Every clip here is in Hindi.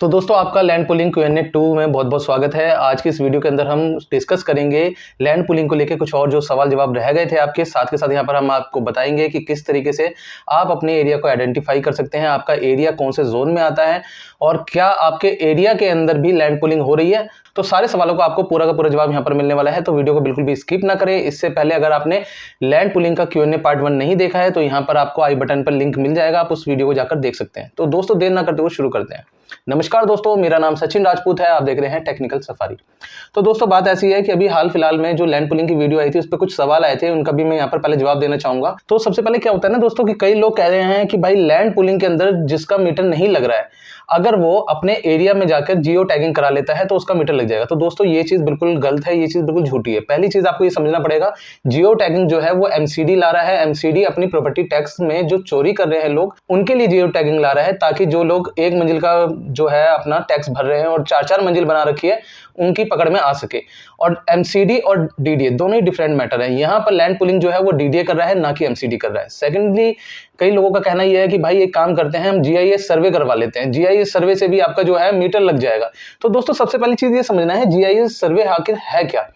तो दोस्तों आपका लैंड पुलिंग Q&A 2 में बहुत बहुत स्वागत है। आज की इस वीडियो के अंदर हम डिस्कस करेंगे लैंड पुलिंग को लेकर कुछ और जो सवाल जवाब रह गए थे आपके साथ के साथ यहाँ पर हम आपको बताएंगे कि किस तरीके से आप अपने एरिया को आइडेंटिफाई कर सकते हैं, आपका एरिया कौन से जोन में आता है और क्या आपके एरिया के अंदर भी लैंड पुलिंग हो रही है। तो सारे सवालों का आपको पूरा का पूरा जवाब यहाँ पर मिलने वाला है, तो वीडियो को बिल्कुल भी स्किप ना करें। इससे पहले अगर आपने लैंड पुलिंग का Q&A पार्ट 1 नहीं देखा है तो यहाँ पर आपको आई बटन पर लिंक मिल जाएगा, आप उस वीडियो को जाकर देख सकते हैं। तो दोस्तों देर ना करते हुए शुरू करते हैं। नमस्कार दोस्तों, मेरा नाम सचिन राजपूत है, आप देख रहे हैं टेक्निकल सफारी। तो दोस्तों बात ऐसी है कि अभी हाल फिलहाल में जो लैंड पुलिंग की वीडियो आई थी उस पर कुछ सवाल आए थे, उनका भी मैं यहाँ पर पहले जवाब देना चाहूंगा। तो सबसे पहले क्या होता है ना दोस्तों कि कई लोग कह रहे हैं कि भाई लैंड पुलिंग के अंदर जिसका मीटर नहीं लग रहा है, अगर वो अपने एरिया में जाकर जियो टैगिंग करा लेता है तो उसका मीटर लग जाएगा। तो दोस्तों ये चीज बिल्कुल गलत है, ये चीज बिल्कुल झूठी है। पहली चीज आपको ये समझना पड़ेगा, जियो टैगिंग जो है वो एमसीडी ला रहा है। एमसीडी अपनी प्रॉपर्टी टैक्स में जो चोरी कर रहे हैं लोग, उनके लिए जियो टैगिंग ला रहा है, ताकि जो लोग एक मंजिल का जो है अपना टैक्स भर रहे हैं और 4-4 मंजिल बना रखी है उनकी पकड़ में आ सके। और एमसीडी और डीडीए दोनों ही डिफरेंट मैटर है। यहाँ पर लैंड पुलिंग जो है वो डीडीए कर रहा है, ना कि एमसीडी कर रहा है। सेकेंडली कई लोगों का कहना यह है कि भाई एक काम करते हैं, हम जीआईएस सर्वे करवा लेते हैं, जीआईएस सर्वे से भी आपका जो है मीटर लग जाएगा। तो दोस्तों सबसे पहली चीज ये समझना है जीआईएस सर्वे आखिर है क्या।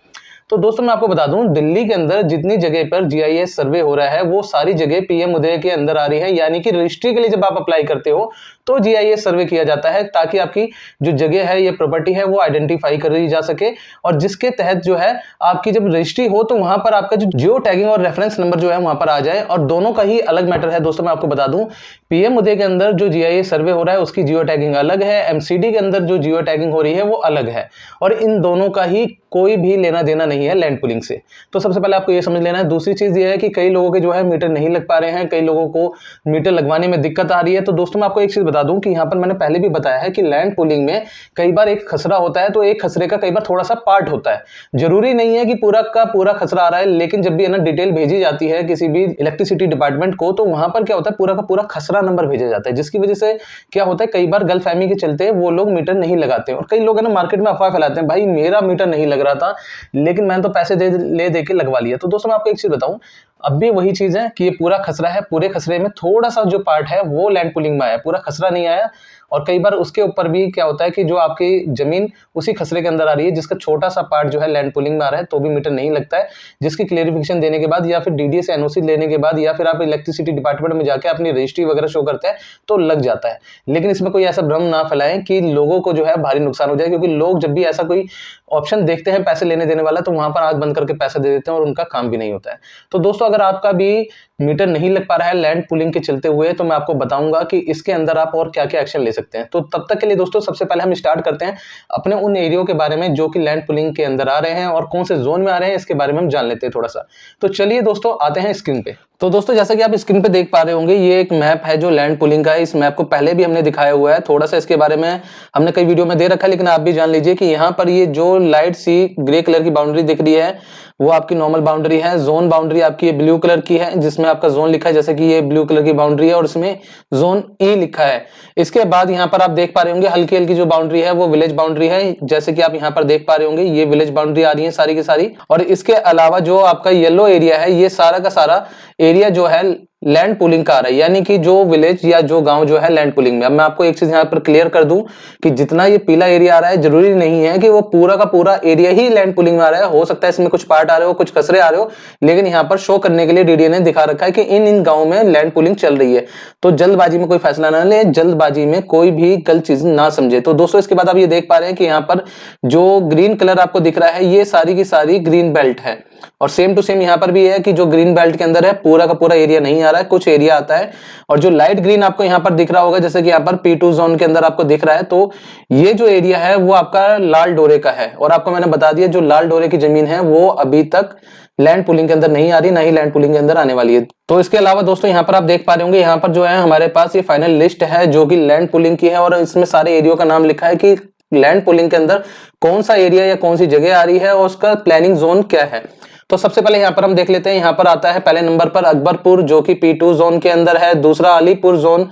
तो दोस्तों मैं आपको बता दूं, दिल्ली के अंदर जितनी जगह पर जीआईएस सर्वे हो रहा है वो सारी जगह पीएम उदय के अंदर आ रही है, यानी कि रजिस्ट्री के लिए जब आप अप्लाई करते हो तो जीआईएस सर्वे किया जाता है, ताकि आपकी जो जगह है, ये प्रॉपर्टी है, वो आइडेंटिफाई करी जा सके। और जिसके तहत जो है आपकी जब रजिस्ट्री हो तो वहां पर आपका जो जियो टैगिंग और रेफरेंस नंबर जो है वहां पर आ जाए। और दोनों का ही अलग मैटर है दोस्तों। मैं आपको बता दूं, पीएम उदय के अंदर जो जीआईएस सर्वे हो रहा है उसकी जियो टैगिंग अलग है, एमसीडी के अंदर जो जियो टैगिंग हो रही है वो अलग है, और इन दोनों का ही कोई भी लेना देना नहीं है लैंड पुलिंग से। तो सबसे पहले आपको ये समझ लेना है। दूसरी चीज ये है कि कई लोगों के जो है मीटर नहीं लग पा रहे हैं, कई लोगों को मीटर लगवाने में दिक्कत आ रही है। तो दोस्तों मैं आपको एक चीज बता दूं कि यहाँ पर मैंने पहले भी बताया है कि लैंड पुलिंग में कई बार एक खसरा होता है, तो एक खसरे का कई बार थोड़ा सा पार्ट होता है। जरूरी नहीं है कि पूरा का पूरा खसरा आ रहा है, लेकिन जब भी है ना डिटेल भेजी जाती है किसी भी इलेक्ट्रिसिटी डिपार्टमेंट को, तो वहां पर क्या होता है पूरा का पूरा खसरा नंबर भेजा जाता है, जिसकी वजह से क्या होता है कई बार गलतफहमी के चलते वो लोग मीटर नहीं लगाते। और कई लोग है ना मार्केट में अफवाह फैलाते हैं, भाई मेरा मीटर नहीं लग रहा था लेकिन मैंने तो पैसे दे के लगवा लिया। तो दोस्तों मैं आपको एक चीज बताऊं, अब भी वही चीज है कि ये पूरा खसरा है, पूरे खसरे में थोड़ा सा जो पार्ट है वो लैंड पुलिंग में आया, पूरा खसरा नहीं आया। और कई बार उसके ऊपर भी क्या होता है कि जो आपकी जमीन उसी खसरे के अंदर आ रही है, जिसका छोटा सा पार्ट जो है लैंड पुलिंग में आ रहा है, तो भी मीटर नहीं लगता है। जिसकी क्लेरिफिकेशन देने के बाद या फिर डीडीए से एनओसी लेने के बाद या फिर आप इलेक्ट्रिसिटी डिपार्टमेंट में जाके अपनी रजिस्ट्री वगैरह शो करते हैं तो लग जाता है। लेकिन इसमें कोई ऐसा भ्रम ना फैलाएं कि लोगों को जो है भारी नुकसान हो जाए, क्योंकि लोग जब भी ऐसा कोई ऑप्शन देखते हैं पैसे लेने देने वाला, तो वहां पर आंख बंद करके पैसे दे देते हैं और उनका काम भी नहीं होता है। तो दोस्तों अगर आपका भी मीटर नहीं लग पा रहा है लैंड पुलिंग के चलते हुए, तो मैं आपको बताऊंगा कि इसके अंदर आप और क्या क्या एक्शन ले सकते हैं। तो तब तक के लिए दोस्तों सबसे पहले हम स्टार्ट करते हैं अपने उन एरियो के बारे में जो कि लैंड पुलिंग के अंदर आ रहे हैं और कौन से जोन में आ रहे हैं, इसके बारे में हम जान लेते हैं थोड़ा सा। तो चलिए दोस्तों आते हैं स्क्रीन पे। तो दोस्तों जैसा कि आप स्क्रीन पे देख पा रहे होंगे, ये एक मैप है जो लैंड पुलिंग का है। इस मैप को पहले भी हमने दिखाया हुआ है, थोड़ा सा इसके बारे में हमने कई वीडियो में दे रखा है, लेकिन आप भी जान लीजिए कि यहाँ पर ये जो लाइट सी ग्रे कलर की बाउंड्री दिख रही है वो आपकी नॉर्मल बाउंड्री है। जोन बाउंड्री आपकी ये ब्लू कलर की है, जिसमें आपका जोन लिखा है, जैसे कि ये ब्लू कलर की बाउंड्री है और इसमें जोन ई लिखा है। इसके बाद यहाँ पर आप देख पा रहे होंगे हल्की हल्की जो बाउंड्री है वो विलेज बाउंड्री है, जैसे कि आप यहाँ पर देख पा रहे होंगे ये विलेज बाउंड्री आ रही है सारी की सारी। और इसके अलावा जो आपका येलो एरिया है, ये सारा का सारा एरिया जो है लैंड पुलिंग का आ रहा है, यानी कि जो विलेज या जो गांव जो है लैंड पुलिंग में। अब मैं आपको एक चीज यहाँ पर क्लियर कर दूं कि जितना ये पीला एरिया आ रहा है, जरूरी नहीं है कि वो पूरा का पूरा एरिया ही लैंड पुलिंग में आ रहा है। हो सकता है इसमें कुछ पार्ट आ रहे हो, कुछ खसरे आ रहे हो, लेकिन यहाँ पर शो करने के लिए डीडीए ने दिखा रखा है कि इन गाँव में लैंड पुलिंग चल रही है। तो जल्दबाजी में कोई फैसला ना ले, जल्दबाजी में कोई भी गलत चीज ना समझे। तो दोस्तों इसके बाद आप ये देख पा रहे हैं कि यहाँ पर जो ग्रीन कलर आपको दिख रहा है ये सारी की सारी ग्रीन बेल्ट है, और सेम टू सेम यहाँ पर भी है कि जो ग्रीन बेल्ट के अंदर है पूरा का पूरा एरिया नहीं आ रहा है, कुछ एरिया आता है। और जो लाइट ग्रीन आपको यहाँ पर दिख रहा होगा, जैसे कि यहाँ पर P2 जोन के अंदर आपको दिख रहा है, तो ये जो एरिया है वो आपका लाल डोरे का है। और आपको मैंने बता दिया जो लाल डोरे की जमीन है वो अभी तक लैंड पुलिंग के अंदर नहीं आ रही, ना ही लैंड पुलिंग के अंदर आने वाली है। तो इसके अलावा दोस्तों यहाँ पर आप देख पा रहे होंगे, यहाँ पर जो है हमारे पास ये फाइनल लिस्ट है जो कि लैंड पुलिंग की है, और इसमें सारे एरियो का नाम लिखा है कि लैंड पुलिंग के अंदर कौन सा एरिया या कौन सी जगह आ रही है और उसका प्लानिंग जोन क्या है। तो सबसे पहले यहाँ पर हम देख लेते हैं, यहाँ पर आता है पहले नंबर पर अकबरपुर जो कि P2 जोन के अंदर है। दूसरा अलीपुर जोन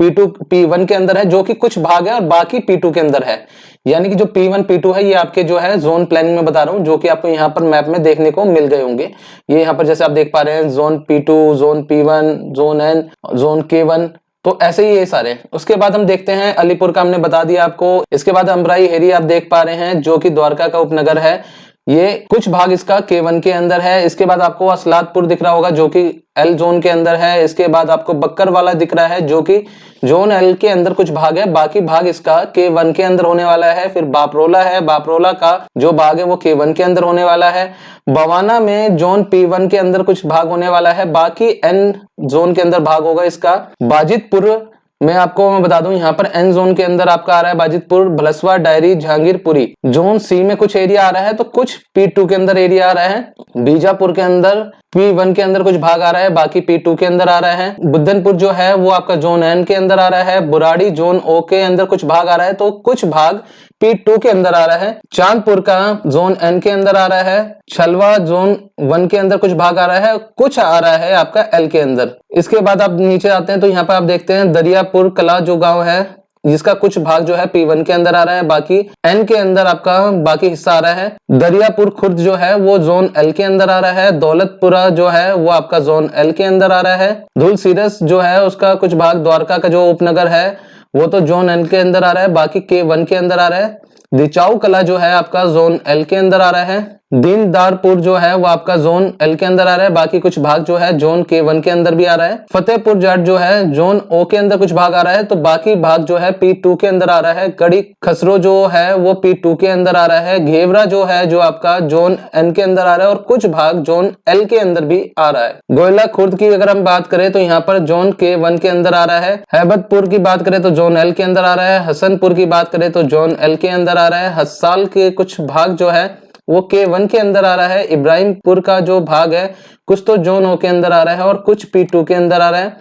P1 के अंदर है, जो कि कुछ भाग है और बाकी P2 के अंदर है। यानी कि जो P1 P2 है ये आपके जो है जोन प्लानिंग में बता रहा हूँ, जो कि आपको यहाँ पर मैप में देखने को मिल गए होंगे। ये यहाँ पर जैसे आप देख पा रहे हैं zone P2, zone P1, zone N, zone K1, तो ऐसे ही ये सारे। उसके बाद हम देखते हैं अलीपुर का, हमने बता दिया आपको। इसके बाद अमराई हेरी आप देख पा रहे हैं जो कि द्वारका का उपनगर है, ये कुछ भाग इसका K1 के अंदर है। इसके बाद आपको असलातपुर दिख रहा होगा जो कि L जोन के अंदर है। इसके बाद आपको बक्करवाला दिख रहा है जो कि जोन L के अंदर कुछ भाग है, बाकी भाग इसका K1 के अंदर होने वाला है। फिर बापरोला है, बापरोला का जो भाग है वो K1 के अंदर होने वाला है। बवाना में जोन P1 के अंदर कुछ भाग होने वाला है, बाकी N जोन के अंदर भाग होगा इसका। बाजितपुर मैं आपको बता दूं, यहाँ पर N जोन के अंदर आपका आ रहा है Bajitpur, Bhalswa, diary, Jahangirpuri. Zone C में कुछ एरिया आ रहा है, तो कुछ P2 के अंदर एरिया आ रहा है। बीजापुर के अंदर P1 के अंदर कुछ भाग आ रहा है, बाकी P2 के अंदर आ रहा है। बुद्धनपुर जो है वो आपका जोन N के अंदर आ रहा है। बुराड़ी जोन O के अंदर कुछ भाग आ रहा है, तो कुछ भाग P2 के अंदर आ रहा है। चांदपुर का जोन N के अंदर आ रहा है। छलवा जोन 1 के अंदर कुछ भाग आ रहा है, कुछ आ रहा है आपका L के अंदर। इसके बाद आप नीचे आते हैं तो यहाँ पर आप देखते हैं दरियापुर कला जो गांव है, जिसका कुछ भाग जो है P1 के अंदर आ रहा है, बाकी N के अंदर आपका बाकी हिस्सा आ रहा है। दरियापुर खुर्द जो है वो जोन L के अंदर आ रहा है। दौलतपुरा जो है वो आपका जोन L के अंदर आ रहा है। धुलसिरस जो है उसका कुछ भाग द्वारका का जो उपनगर है वो तो जोन N के अंदर आ रहा है, बाकी K1 के अंदर आ रहा है। दिचाऊ कला जो है आपका जोन L के अंदर आ रहा है। दीनदारपुर जो है वो आपका जोन L के अंदर आ रहा है, बाकी कुछ भाग जो है जोन K1 के अंदर भी आ रहा है। फतेहपुर जाट जो है जोन O के अंदर कुछ भाग आ रहा है, तो बाकी भाग जो है P2 के अंदर आ रहा है। गड़ी खसरो जो है वो P2 के अंदर आ रहा है। घेवरा जो है जो आपका जोन N के अंदर आ रहा है, और कुछ भाग जोन L के अंदर भी आ रहा है। गोयला खुर्द की अगर हम बात करें तो यहाँ पर जोन K1 के अंदर आ रहा है। हैबतपुर की बात करें तो जोन L के अंदर आ रहा है। हसनपुर की बात करें तो जोन L के अंदर आ रहा है। हस्साल के कुछ भाग जो है वो K1 के अंदर आ रहा है। इब्राहिमपुर का जो भाग है कुछ तो जोन O के अंदर आ रहा है और कुछ P2 के अंदर आ रहा है।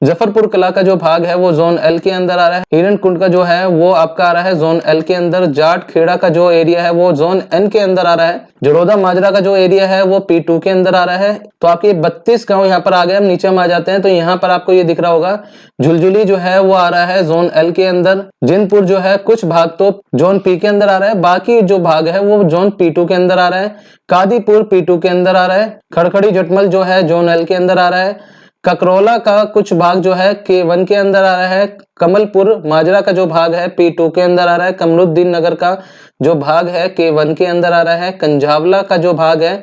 जफरपुर कला का जो भाग है वो जोन L के अंदर आ रहा है। हिरणकुंड का जो है वो आपका आ रहा है जोन L के अंदर। जाट खेड़ा का जो एरिया है वो जोन N के अंदर आ रहा है। जड़ोदा माजरा का जो एरिया है वो P2 के अंदर आ रहा है। तो आपके 32 गांव यहाँ पर आ गए। हम नीचे में आ जाते हैं तो यहाँ पर आपको ये दिख रहा होगा झुलझुली जो है वो आ रहा है जोन L के अंदर। जिनपुर जो है कुछ भाग तो जोन P के अंदर आ रहा है, बाकी जो भाग है वो जोन P2 के अंदर आ रहा है। कादीपुर P2 के अंदर आ रहा है। खड़खड़ी जटमल जो है जोन L के अंदर आ रहा है। ककरौला का कुछ भाग जो है K1 के अंदर आ रहा है। कमलपुर माजरा का जो भाग है P2 के अंदर आ रहा है। कमरुद्दीन नगर का जो भाग है K1 के अंदर आ रहा है। कंझावला का जो भाग है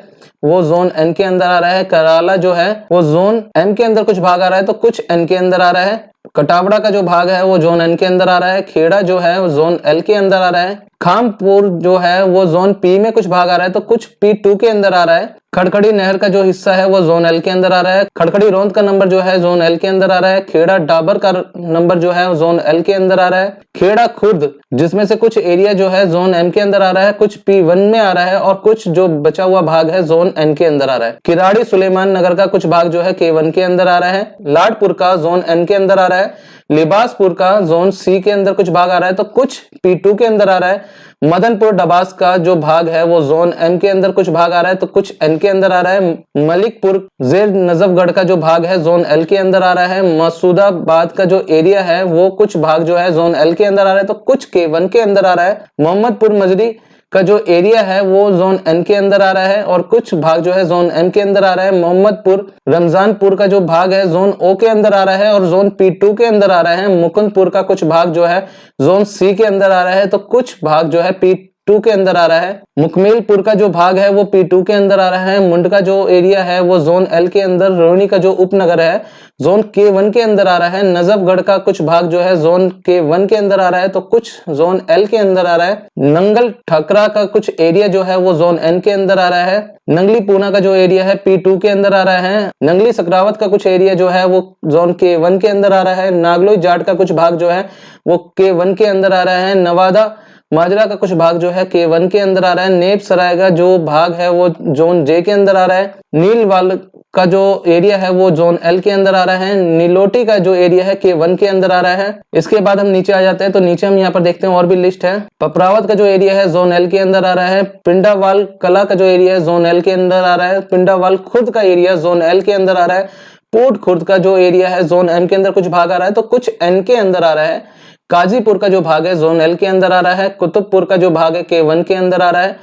वो जोन N के अंदर आ रहा है। कराला जो है वो जोन M के अंदर कुछ भाग आ रहा है, तो कुछ N के अंदर आ रहा है। कटावड़ा का जो भाग है वो जोन N के अंदर आ रहा है। खेड़ा जो है वो जोन L के अंदर आ रहा है। खामपुर जो है वो जोन P में कुछ भाग आ रहा है, तो कुछ P2 के अंदर आ रहा है। खड़खड़ी नहर का जो हिस्सा है वो जोन L के अंदर आ रहा है। खड़खड़ी रोंद का नंबर जो है जोन L के अंदर आ रहा है। खेड़ा डाबर का नंबर जो है वो जोन L के अंदर आ रहा है। खेड़ा खुर्द जिसमें से कुछ एरिया जो है जोन M के अंदर आ रहा है, कुछ P1 में आ रहा है, और कुछ जो बचा हुआ भाग है जोन N के अंदर आ रहा है। किराड़ी सुलेमान नगर का कुछ भाग जो है K1 के अंदर आ रहा है। लाडपुर का जोन N के अंदर आ रहा है। लिबासपुर का जोन C के अंदर कुछ भाग आ रहा है, तो कुछ P2 के अंदर आ रहा है। मदनपुर डबास का जो भाग है वो जोन M के अंदर कुछ भाग आ रहा है, तो कुछ N के अंदर आ रहा है। मलिकपुर जेर नजफगढ़ का जो भाग है जोन L के अंदर आ रहा है। मसूदाबाद का जो एरिया है वो कुछ भाग जो है जोन L के अंदर आ रहा है, तो कुछ K1 के अंदर आ रहा है। मोहम्मदपुर मजरी का जो एरिया है वो जोन N के अंदर आ रहा है, और कुछ भाग जो है जोन M के अंदर आ रहा है। मोहम्मदपुर रमजानपुर का जो भाग है जोन O के अंदर आ रहा है और जोन P2 के अंदर आ रहा है। मुकुंदपुर का कुछ भाग जो है जोन C के अंदर आ रहा है, तो कुछ भाग जो है P2 के अंदर आ रहा है। मुकमेलपुर का जो भाग है वो P2 के अंदर आ रहा है। मुंड का जो एरिया है वो जोन L के अंदर। रोहिणी का जो उपनगर है जोन K1 के अंदर आ रहा है। नजफगढ़ का कुछ भाग जो है जोन K1 के अंदर आ रहा है, तो कुछ जोन L के अंदर आ रहा है। नंगल ठकरा का कुछ एरिया जो है वो जोन N के अंदर आ रहा है। नंगली पूना का जो एरिया है P2 के अंदर आ रहा है। नंगली सकरावत का कुछ एरिया जो है वो जोन K1 के अंदर आ रहा है। नागलोई जाट का कुछ भाग जो है वो K1 के अंदर आ रहा है। नवादा माजरा का कुछ भाग जो है K1 के अंदर आ रहा है। नेप सराय का जो भाग है वो जोन J के अंदर आ रहा है। नीलवाल का जो एरिया है वो जोन L के अंदर आ रहा है। नीलोटी का जो एरिया है K1 के अंदर आ रहा है। इसके बाद हम नीचे आ जाते हैं तो नीचे हम यहाँ पर देखते हैं और भी लिस्ट है। पपरावत का जो एरिया है जोन L के अंदर आ रहा है। पिंडावाल कला का जो एरिया है जोन L के अंदर आ रहा है। पिंडावाल खुर्द का एरिया जोन L के अंदर आ रहा है। पोर्ट खुर्द का जो एरिया है जोन M के अंदर कुछ भाग आ रहा है, तो कुछ N के अंदर आ रहा है। काजीपुर का जो भाग है जोन L के अंदर आ रहा है। कुतुबपुर का जो भाग है K1 के अंदर आ रहा है।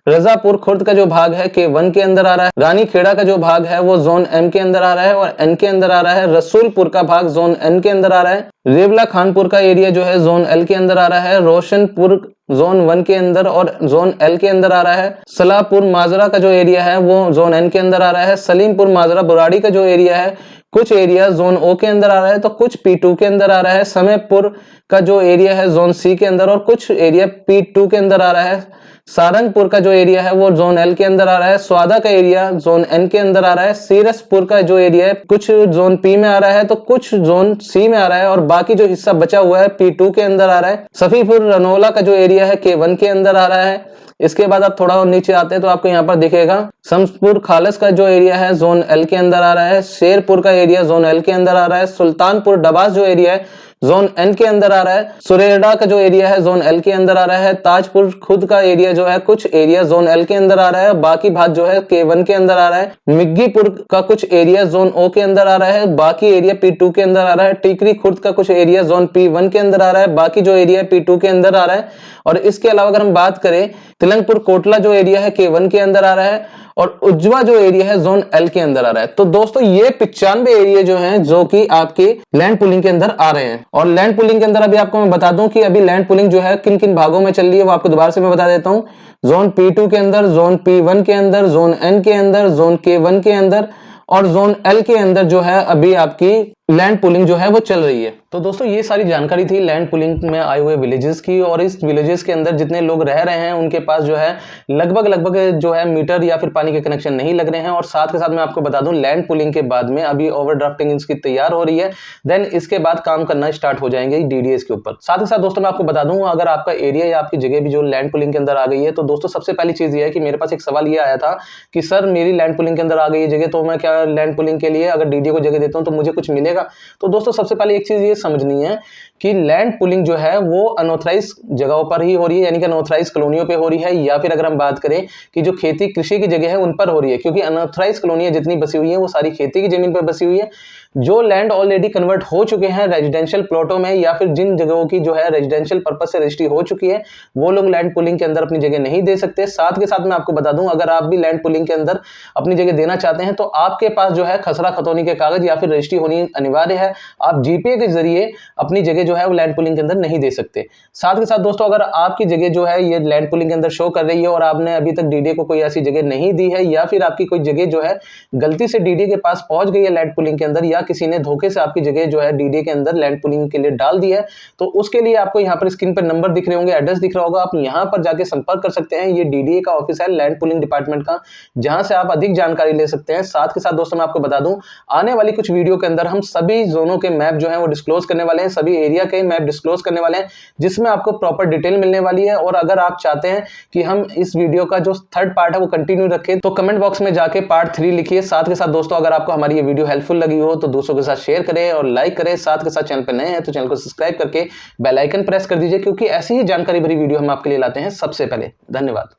रजापुर खुर्द का जो भाग है K1 के अंदर आ रहा है। रानी खेड़ा का जो भाग है वो जोन M के अंदर आ रहा है और N के अंदर आ रहा है। रसूलपुर का भाग जोन N के अंदर आ रहा है। रेवला खानपुर का एरिया जो है जोन L के अंदर आ रहा है। रोशनपुर जोन 1 के अंदर और जोन L के अंदर आ रहा है। सलाहपुर माजरा का जो एरिया है वो जोन N के अंदर आ रहा है। सलीमपुर माजरा बुराड़ी का जो एरिया है कुछ एरिया जोन O के अंदर आ रहा है तो कुछ P2 के अंदर आ रहा है। समयपुर का जो एरिया है जोन C के अंदर और कुछ एरिया P2 के अंदर आ रहा है। सारंगपुर का जो एरिया है वो जोन L के अंदर आ रहा है। स्वादा का एरिया जोन N के अंदर आ रहा है। सीरसपुर का जो एरिया है कुछ जोन P में आ रहा है तो कुछ जोन C में आ रहा है और बाकी जो हिस्सा बचा हुआ है P2 के अंदर आ रहा है। सफीपुर रनोला का जो एरिया है K1 के अंदर आ रहा है। इसके बाद आप थोड़ा और नीचे आते हैं तो आपको यहाँ पर दिखेगा शमसपुर खालस का जो एरिया है जोन L के अंदर आ रहा है। शेरपुर का एरिया जोन L के अंदर आ रहा है। सुल्तानपुर डबास जो एरिया है जोन N के अंदर आ रहा है। सुरेडा का जो एरिया है जोन L के अंदर आ रहा है। ताजपुर खुद का एरिया जो है कुछ एरिया जोन L के अंदर आ रहा है, बाकी भाग जो है K1 के अंदर आ रहा है। मिग्गीपुर का कुछ एरिया जोन O के अंदर आ रहा है, बाकी एरिया P2 के अंदर आ रहा है। टीकरी खुर्द का कुछ एरिया जोन P1 के अंदर आ रहा है, बाकी जो एरिया P2 के अंदर आ रहा है। और इसके अलावा अगर हम बात करें तिलंगपुर कोटला जो एरिया है K1 के अंदर आ रहा है और उज्जवा जो एरिया है जोन L के अंदर आ रहा है। तो दोस्तों ये 95 एरिया जो हैं जो कि आपके लैंड पुलिंग के अंदर आ रहे हैं। और लैंड पुलिंग के अंदर अभी आपको मैं बता दूं कि अभी लैंड पुलिंग जो है किन किन भागों में चल रही है वो आपको दोबारा से मैं बता देता हूं। जोन P2 के अंदर, जोन P1 के अंदर, जोन N के अंदर, जोन K1 के अंदर और जोन L के अंदर जो है अभी आपकी लैंड पुलिंग जो है वो चल रही है। तो दोस्तों ये सारी जानकारी थी लैंड पुलिंग में आए हुए विलेजेस की। और इस विलेजेस के अंदर जितने लोग रह रहे हैं उनके पास जो है लगभग जो है मीटर या फिर पानी के कनेक्शन नहीं लग रहे हैं। और साथ के साथ मैं आपको बता दूं लैंड पुलिंग के बाद में अभी ओवरड्राफ्टिंग इसकी तैयार हो रही है, देन इसके बाद काम करना स्टार्ट हो जाएंगे DDS के ऊपर। साथ ही साथ दोस्तों मैं आपको बता दूं अगर आपका एरिया या आपकी जगह भी जो लैंड पुलिंग के अंदर आ गई है तो दोस्तों सबसे पहली चीज ये है कि मेरे पास एक सवाल ये आया था कि सर मेरी लैंड पुलिंग के अंदर आ गई है जगह, तो मैं क्या लैंड पुलिंग के लिए अगर DDA को जगह देता हूं तो मुझे कुछ मिलेगा? तो दोस्तों सबसे पहले एक चीज ये समझनी है कि लैंड पुलिंग जो है वो अनऑथराइज जगहों पर ही हो रही है, यानी कि अनऑथराइज कॉलोनियों पे हो रही है, या फिर अगर हम बात करें कि जो खेती कृषि की जगह है उन पर हो रही है, क्योंकि अनऑथराइज कॉलोनियां जितनी बसी हुई है वो सारी खेती की जमीन पर बसी हुई है। जो लैंड ऑलरेडी कन्वर्ट हो चुके हैं रेजिडेंशियल प्लॉटों में या फिर जिन जगहों की जो है रेजिडेंशियल पर्पस से रजिस्ट्री हो चुकी है वो लोग लैंड पुलिंग के अंदर अपनी जगह नहीं दे सकते। साथ के साथ मैं आपको बता दूं अगर आप भी लैंड पुलिंग के अंदर अपनी जगह देना चाहते हैं तो आपके पास जो है खसरा खतौनी के कागज या फिर रजिस्ट्री होनी अनिवार्य है। आप GPA के जरिए अपनी जगह जो है वो लैंड पुलिंग के अंदर नहीं दे सकते। साथ के साथ दोस्तों अगर आपकी जगह जो है ये लैंड पुलिंग के अंदर शो कर रही है और आपने अभी तक DDA को कोई ऐसी जगह नहीं दी है या फिर आपकी कोई जगह जो है गलती से DDA के पास पहुंच गई है लैंड पुलिंग के अंदर या किसी ने धोखे से आपकी जगह जो है DDA के अंदर लैंड पुलिंग के लिए डाल दी है, तो उसके लिए आपको यहाँ पर स्क्रीन पर नंबर दिख रहे होंगे, एड्रेस दिख रहा होगा, आप यहाँ पर जाके संपर्क कर सकते हैं। ये DDA का ऑफिस है लैंड पुलिंग डिपार्टमेंट का, जहां से आप अधिक जानकारी ले सकते हैं। साथ के साथ दोस्तों मैं आपको बता दूं आने वाली कुछ वीडियो के अंदर हम सभी जोनों के मैप जो है वो डिस्क्लोज करने वाले हैं, सभी एरिया के मैप डिस्क्लोज करने वाले हैं जिसमें आपको प्रॉपर डिटेल मिलने वाली है। और अगर आप चाहते हैं कि हम इस वीडियो का जो थर्ड पार्ट है वो कंटिन्यू रखें तो कमेंट बॉक्स में जाके पार्ट 3 लिखिए। साथ के साथ दोस्तों अगर आपको हमारी ये वीडियो हेल्पफुल लगी हो तो दोस्तों के साथ शेयर करें और लाइक करें। साथ के साथ चैनल पर नए हैं तो चैनल को सब्सक्राइब करके बेल आइकन प्रेस कर दीजिए, क्योंकि ऐसी ही जानकारी भरी वीडियो हम आपके लिए लाते हैं सबसे पहले। धन्यवाद।